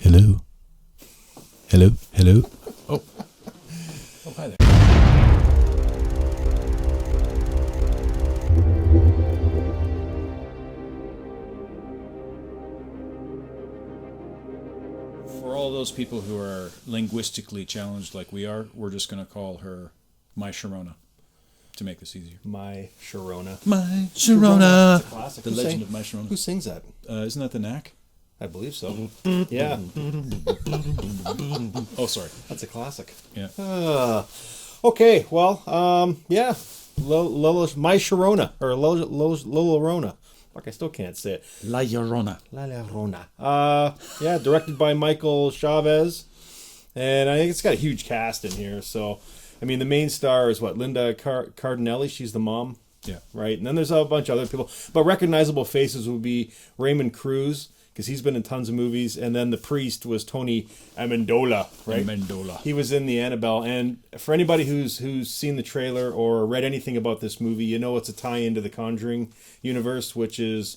Hello. Hello. Hello. Oh. Oh, hi there. For all those people who are linguistically challenged like we are, we're just going to call her My Sharona to make this easier. My Sharona. My Sharona. It's a classic. The legend of My Sharona. Who sings that? Isn't that the Knack? I believe so. Yeah. Oh, sorry. That's a classic. Yeah. Okay, well, yeah. My Sharona. Or Llorona. Fuck, I still can't say it. La Llorona. La Llorona. Yeah, directed by Michael Chavez. And I think it's got a huge cast in here. So, I mean, the main star is what? Linda Cardinelli. She's the mom. Yeah. Right? And then there's a bunch of other people. But recognizable faces would be Raymond Cruz, because he's been in tons of movies. And then the priest was Tony Amendola, right? Amendola. He was in the Annabelle. And for anybody who's seen the trailer or read anything about this movie, you know it's a tie-in to the Conjuring universe, which is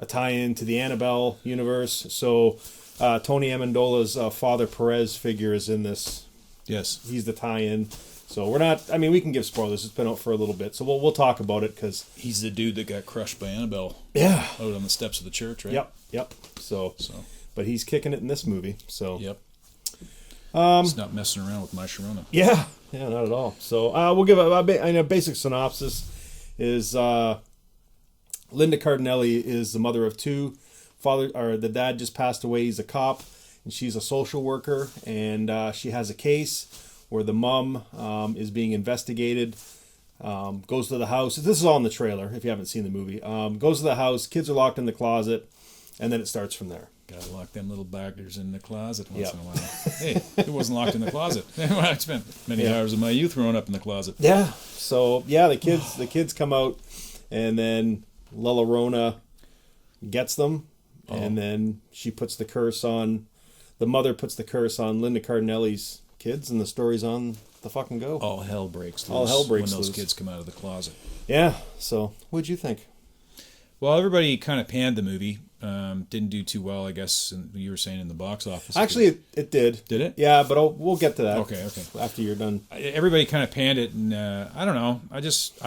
a tie-in to the Annabelle universe. So Tony Amendola's Father Perez figure is in this. Yes. He's the tie-in. So we're not, I mean, we can give spoilers. It's been out for a little bit. So we'll talk about it because he's the dude that got crushed by Annabelle. Yeah. Out on the steps of the church, right? Yep. So. But he's kicking it in this movie. So. Yep. He's not messing around with My Sharona. Yeah, not at all. So we'll give a basic synopsis. Is Linda Cardinelli is the mother of two. The dad just passed away. He's a cop, and she's a social worker, and she has a case where the mom is being investigated. Goes to the house. This is all in the trailer if you haven't seen the movie. Goes to the house. Kids are locked in the closet, and then it starts from there. Gotta lock them little baggers in the closet once in a while. Hey, it wasn't locked in the closet. I spent many hours of my youth growing up in the closet. Yeah. So yeah, the kids come out, and then La Llorona gets them, and then she puts the curse on. The mother puts the curse on Linda Cardinelli's kids, and the story's on the fucking go. All hell breaks loose when those kids come out of the closet. Yeah. So what'd you think? Well, everybody kind of panned the movie. Didn't do too well, I guess. And you were saying in the box office. Actually, it did. Did it? Yeah, but we'll get to that. Okay. After you're done. Everybody kind of panned it, and I don't know. I just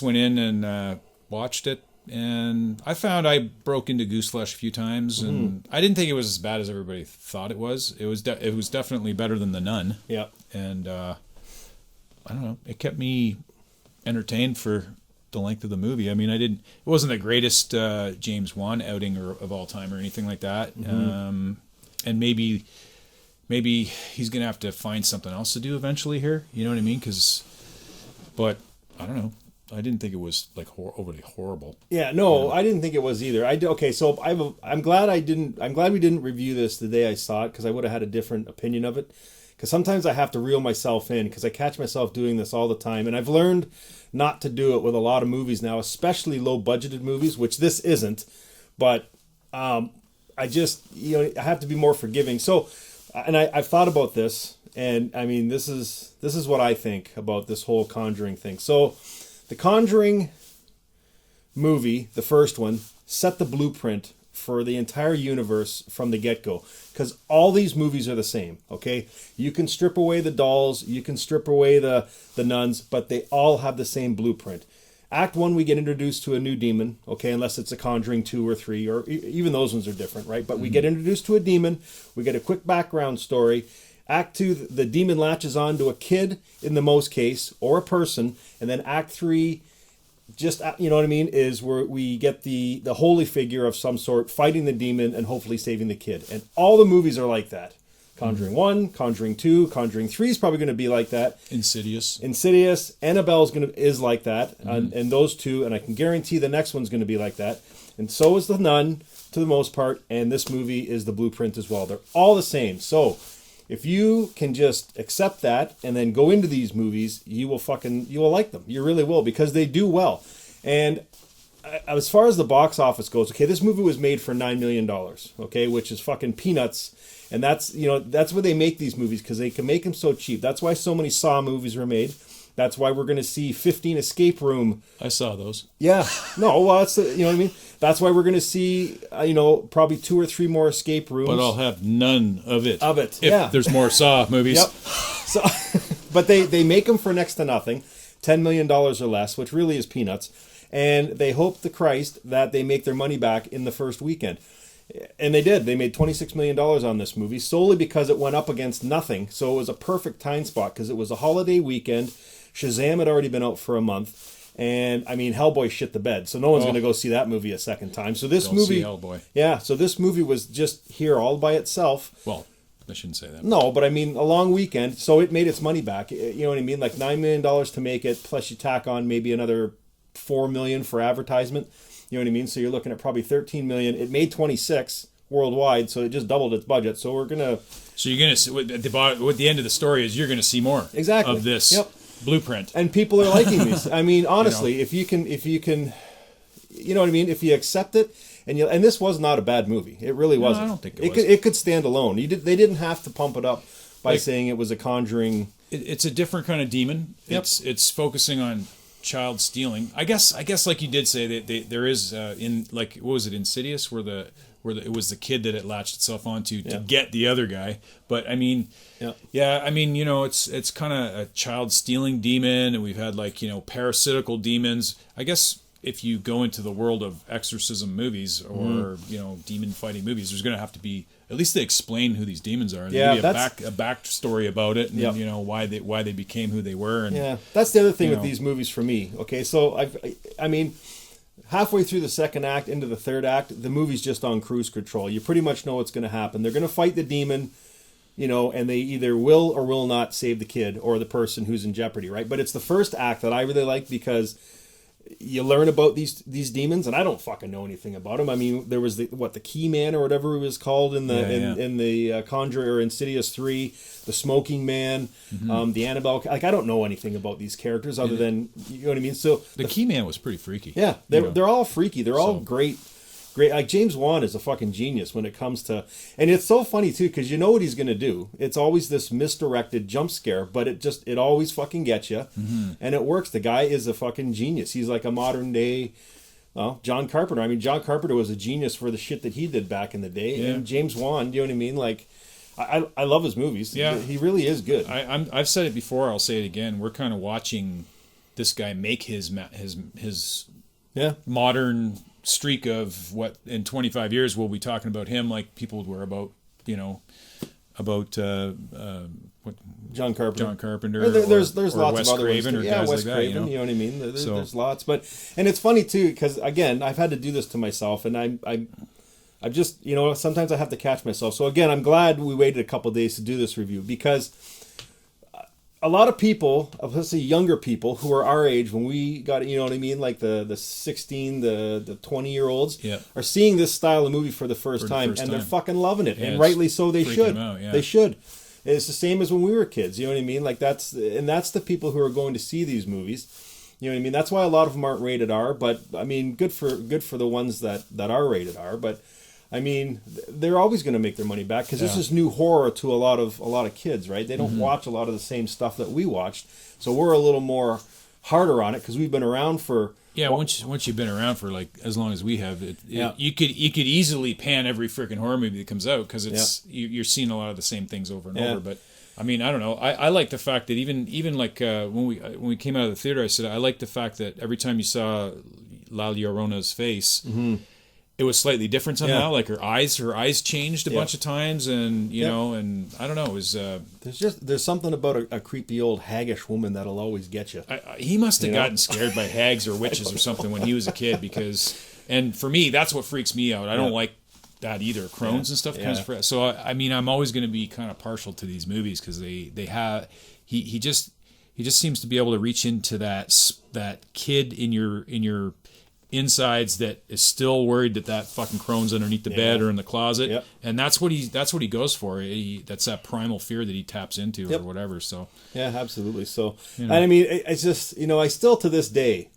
went in and watched it, and I found I broke into Gooseflesh a few times, and I didn't think it was as bad as everybody thought it was. It was definitely better than The Nun. Yeah. And I don't know. It kept me entertained for the length of the movie. I mean, it wasn't the greatest James Wan outing of all time or anything like that. And maybe he's gonna have to find something else to do eventually here. You know what I mean? But I don't know. I didn't think it was like overly horrible. Yeah, no, I didn't think it was either. Okay, so I'm glad we didn't review this the day I saw it, because I would have had a different opinion of it. Because sometimes I have to reel myself in, because I catch myself doing this all the time, and I've learned not to do it with a lot of movies now, especially low budgeted movies, which this isn't. But I just I have to be more forgiving. So, and I've thought about this, and I mean this is what I think about this whole Conjuring thing. So, the Conjuring movie, the first one, set the blueprint for the entire universe from the get-go, because all these movies are the same. Okay, you can strip away the dolls, you can strip away the nuns, but they all have the same blueprint. Act 1, we get introduced to a new demon, okay, unless it's a Conjuring 2 or 3, or even those ones are different, right? But we get introduced to a demon, we get a quick background story. Act 2, the demon latches on to a kid in the most case, or a person, and then Act 3, just, you know what I mean, is where we get the holy figure of some sort fighting the demon and hopefully saving the kid. And all the movies are like that. Conjuring 1, Conjuring 2, Conjuring 3 is probably going to be like that. Insidious, Annabelle is like that, and those two, and I can guarantee the next one's going to be like that. And so is The Nun, to the most part, and this movie is the blueprint as well. They're all the same. So if you can just accept that and then go into these movies, you will like them. You really will, because they do well. And as far as the box office goes, okay, this movie was made for $9 million, okay, which is fucking peanuts. And that's where they make these movies, because they can make them so cheap. That's why so many Saw movies were made. That's why we're going to see 15 escape room. I saw those. Yeah. No, well, that's you know what I mean? That's why we're going to see, probably 2 or 3 more escape rooms. But I'll have none of it. If there's more Saw movies. Yep. So, but they make them for next to nothing, $10 million or less, which really is peanuts. And they hope to Christ that they make their money back in the first weekend. And they did. They made $26 million on this movie solely because it went up against nothing. So it was a perfect time spot because it was a holiday weekend. Shazam had already been out for a month. And, I mean, Hellboy shit the bed. So no one's going to go see that movie a second time. So this movie... see Hellboy. Yeah, so this movie was just here all by itself. Well, I shouldn't say that. No, but I mean, a long weekend. So it made its money back. You know what I mean? Like $9 million to make it, plus you tack on maybe another $4 million for advertisement. You know what I mean? So you're looking at probably $13 million. It made 26 worldwide, so it just doubled its budget. So we're gonna. So you're gonna see, at the end of the story is you're gonna see more exactly of this blueprint, and people are liking these. I mean, honestly, if you can, you know what I mean. If you accept it, and this was not a bad movie. It really wasn't. I don't think it was. It could stand alone. They didn't have to pump it up by saying it was a Conjuring. It's a different kind of demon. Yep. It's focusing on child stealing. I guess like you did say that there is in, like, what was it, Insidious, where it was the kid that it latched itself onto to get the other guy. But I mean, I mean, it's kind of a child stealing demon, and we've had parasitical demons. I guess if you go into the world of exorcism movies or demon fighting movies, there's going to have to be, at least they explain who these demons are. Yeah, maybe a backstory about it, and why they became who they were. And that's the other thing with these movies for me. Okay, so I mean, halfway through the second act into the third act, the movie's just on cruise control. You pretty much know what's going to happen. They're going to fight the demon, and they either will or will not save the kid or the person who's in jeopardy, right? But it's the first act that I really like because you learn about these demons, and I don't fucking know anything about them. I mean, there was the Key Man or whatever he was called in the Conjuring or Insidious 3, the Smoking Man, the Annabelle. Like, I don't know anything about these characters other than, you know what I mean. So the Key Man was pretty freaky. Yeah, they're all freaky. They're all great. Like, James Wan is a fucking genius when it comes to, and it's so funny too because you know what he's gonna do. It's always this misdirected jump scare, but it always fucking gets you, and it works. The guy is a fucking genius. He's like a modern day, John Carpenter. I mean, John Carpenter was a genius for the shit that he did back in the day, and James Wan, you know what I mean? Like, I love his movies. Yeah, he really is good. I've said it before. I'll say it again. We're kind of watching this guy make his modern streak of what in 25 years we'll be talking about him like people were about what John Carpenter. There's lots Wes of other Craven ones. Or guys Wes like Craven. That, you know what I mean? There's lots, and it's funny too because again I've had to do this to myself, and I've just sometimes I have to catch myself. So again, I'm glad we waited a couple of days to do this review because a lot of people, let's say younger people who are our age when we got, you know what I mean, like the 16, the 20-year-olds are seeing this style of movie for the first time, and they're fucking loving it, and rightly so. They should. They should. It's the same as when we were kids. You know what I mean? Like that's the people who are going to see these movies. You know what I mean? That's why a lot of them aren't rated R. But I mean, good for the ones that are rated R. But I mean, they're always going to make their money back because this is new horror to a lot of kids, right? They don't watch a lot of the same stuff that we watched, so we're a little more harder on it because we've been around for. Yeah, once you've been around for like as long as we have, you could easily pan every freaking horror movie that comes out because you're seeing a lot of the same things over and over. But I mean, I don't know. I like the fact that even like when we came out of the theater, I said I like the fact that every time you saw La Llorona's face. It was slightly different somehow. Like her eyes changed a bunch of times, and you know, and I don't know. It was there's something about a creepy old haggish woman that'll always get you. He must have gotten scared by hags or witches or something when he was a kid, and for me, that's what freaks me out. I don't like that either. Crohn's and stuff comes for. So I mean, I'm always going to be kind of partial to these movies because they have he just seems to be able to reach into that kid in your insides that is still worried that fucking Crohn's underneath the bed or in the closet, and that's what he goes for. That's that primal fear that he taps into or whatever. So absolutely. So and I mean, it's just I still to this day,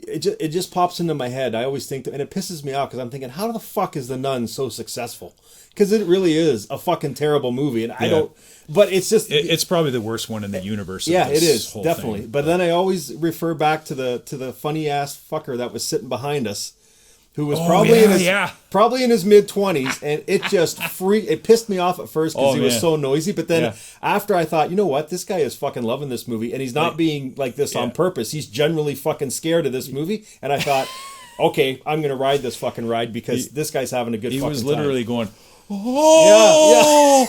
it just pops into my head. I always think that, and it pisses me off because I'm thinking, how the fuck is The Nun so successful? Because it really is a fucking terrible movie, and I don't. But it's just it's probably the worst one in the universe. Yeah, of this it is whole definitely. thing. But then I always refer back to the funny ass fucker that was sitting behind us, who was probably in his mid-20s, and it just it pissed me off at first because he was so noisy. But then after I thought, you know what, this guy is fucking loving this movie, and he's not being like this on purpose. He's genuinely fucking scared of this movie, and I thought, okay, I'm gonna ride this fucking ride because this guy's having a good. He fucking was literally time. going. Oh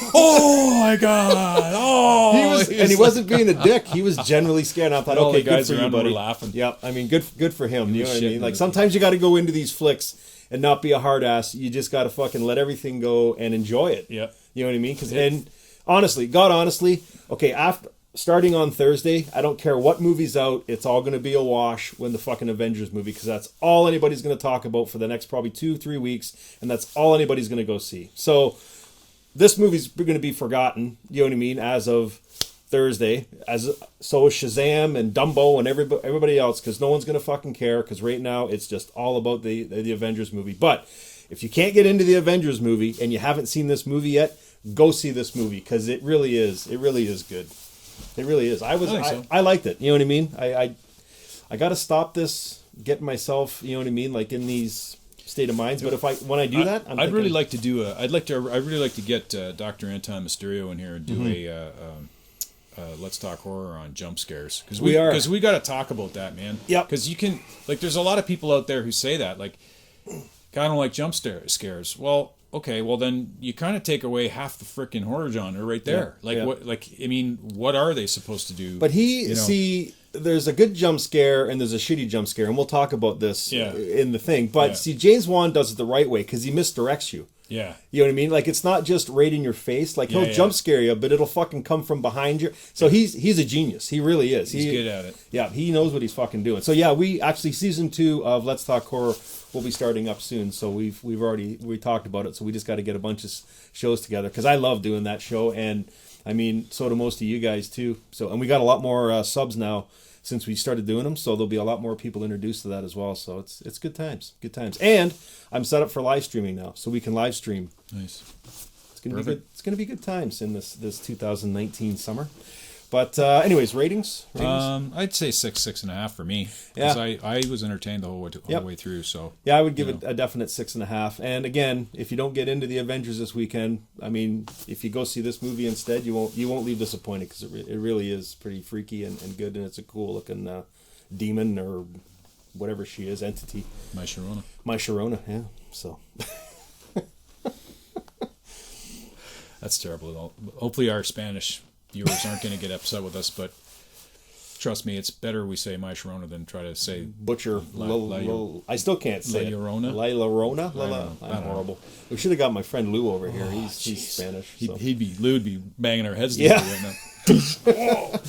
my god! Oh, he wasn't being a dick. He was genuinely scared. And I thought, okay, good for you, buddy. Laughing. Yeah, I mean, good for him. You know what I mean? Like sometimes you got to go into these flicks and not be a hard ass. You just got to fucking let everything go and enjoy it. Yeah, you know what I mean? And honestly, okay, after starting on Thursday, I don't care what movie's out. It's all going to be a wash when the fucking Avengers movie, because that's all anybody's going to talk about for the next probably 2-3 weeks, and that's all anybody's going to go see. So this movie's going to be forgotten, you know what I mean, as of Thursday. So is Shazam and Dumbo and everybody else, because no one's going to fucking care, because right now it's just all about the Avengers movie. But if you can't get into the Avengers movie and you haven't seen this movie yet, go see this movie, because it really is good. It really is. I liked it. You know what I mean? I got to stop this, get myself, you know what I mean, like in these state of minds. But when I do that, I'd really like to do I'd really like to get Dr. Anton Mysterio in here and do a Let's Talk Horror on jump scares, because we got to talk about that, man. Yeah. Because you can, like, there's a lot of people out there who say that, like, I don't like jump scares. Well, okay, well then you kind of take away half the freaking horror genre right there. What? Like, I mean, what are they supposed to do? But there's a good jump scare and there's a shitty jump scare, and we'll talk about this in the thing. But see, James Wan does it the right way because he misdirects you. Yeah. You know what I mean? Like, it's not just right in your face. Like, he'll jump scare you, but it'll fucking come from behind you. So he's a genius. He really is. He's good at it. Yeah, he knows what he's fucking doing. So yeah, we actually, season 2 of Let's Talk Horror will be starting up soon. So we talked about it. So we just got to get a bunch of shows together, because I love doing that show, and I mean, so do most of you guys too. So, and we got a lot more subs now since we started doing them, so there'll be a lot more people introduced to that as well. So it's good times. And I'm set up for live streaming now, so we can live stream. Nice. It's gonna be good. It's gonna be good times in this 2019 summer. But anyways, ratings? I'd say 6.5 for me. Because I was entertained the whole way through. So yeah, I would give it a definite 6.5. And again, if you don't get into the Avengers this weekend, I mean, if you go see this movie instead, you won't leave disappointed, because it really is pretty freaky and good, and it's a cool looking demon or whatever she is, entity. My Sharona, yeah. So. That's terrible. Hopefully our Spanish viewers aren't going to get upset with us, but trust me, it's better we say My Sharona than try to say Butcher. I still can't say La Llorona. La Llorona. I'm horrible. We should have got my friend Lou over here. He's Spanish. So. Lou would be banging our heads together right now.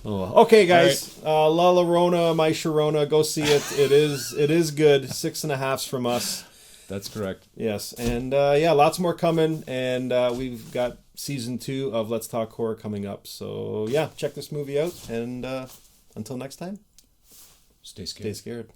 Okay, guys. Right. La Llorona, My Sharona. Go see it. It is good. 6.5s from us. That's correct. Yes, and lots more coming, and we've got season 2 of Let's Talk Horror coming up. So yeah, check this movie out, and until next time, stay scared. Stay scared.